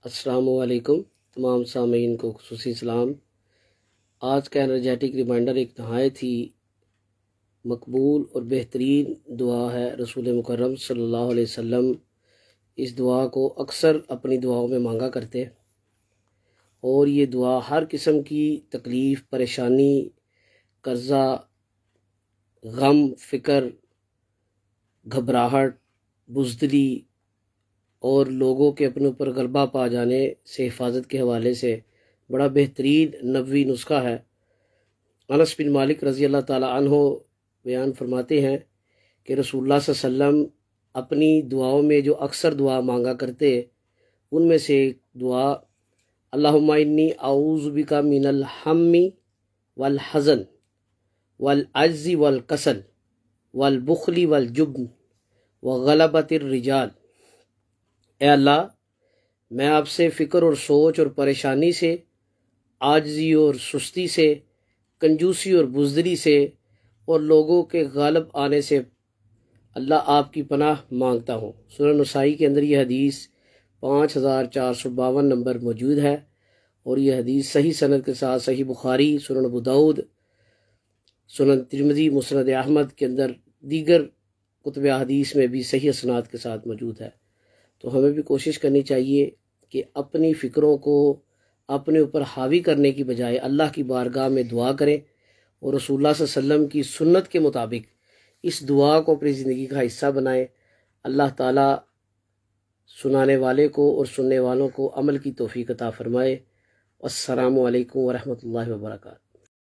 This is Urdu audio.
السلام علیکم تمام سامعین کو خصوصی سلام۔ آج کا انرجیٹک ریمائنڈر ایک نہایت ہی مقبول اور بہترین دعا ہے۔ رسول مکرم صلی اللہ علیہ وسلم اس دعا کو اکثر اپنی دعاؤں میں مانگا کرتے، اور یہ دعا ہر قسم کی تکلیف، پریشانی، قرضہ، غم، فکر، گھبراہٹ، بزدلی اور لوگوں کے اپنے اوپر غلبہ پا جانے سے حفاظت کے حوالے سے بڑا بہترین نبوی نسخہ ہے۔ انس بن مالک رضی اللہ تعالی عنہ بیان فرماتے ہیں کہ رسول اللہ صلی اللہ علیہ وسلم اپنی دعاؤں میں جو اکثر دعا مانگا کرتے، ان میں سے ایک دعا اللہم انی اعوذ بک من الہم والحزن والعجز والکسل والبخل والجبن وغلبۃ الرجال۔ اے اللہ، میں آپ سے فکر اور سوچ اور پریشانی سے، عاجزی اور سستی سے، کنجوسی اور بزدلی سے اور لوگوں کے غالب آنے سے اللہ آپ کی پناہ مانگتا ہوں۔ سنن نسائی کے اندر یہ حدیث 5452 نمبر موجود ہے، اور یہ حدیث صحیح سند کے ساتھ صحیح بخاری، سنن ابو داؤد، سنن ترمذی، مسند احمد کے اندر دیگر کتب حدیث میں بھی صحیح اسناد کے ساتھ موجود ہے۔ تو ہمیں بھی کوشش کرنی چاہیے کہ اپنی فکروں کو اپنے اوپر حاوی کرنے کی بجائے اللہ کی بارگاہ میں دعا کریں، اور رسول اللہ صلی اللہ علیہ وسلم کی سنت کے مطابق اس دعا کو اپنی زندگی کا حصہ بنائیں۔ اللہ تعالیٰ سنانے والے کو اور سننے والوں کو عمل کی توفیق عطا فرمائے۔ السلام علیکم ورحمۃ اللہ وبرکاتہ۔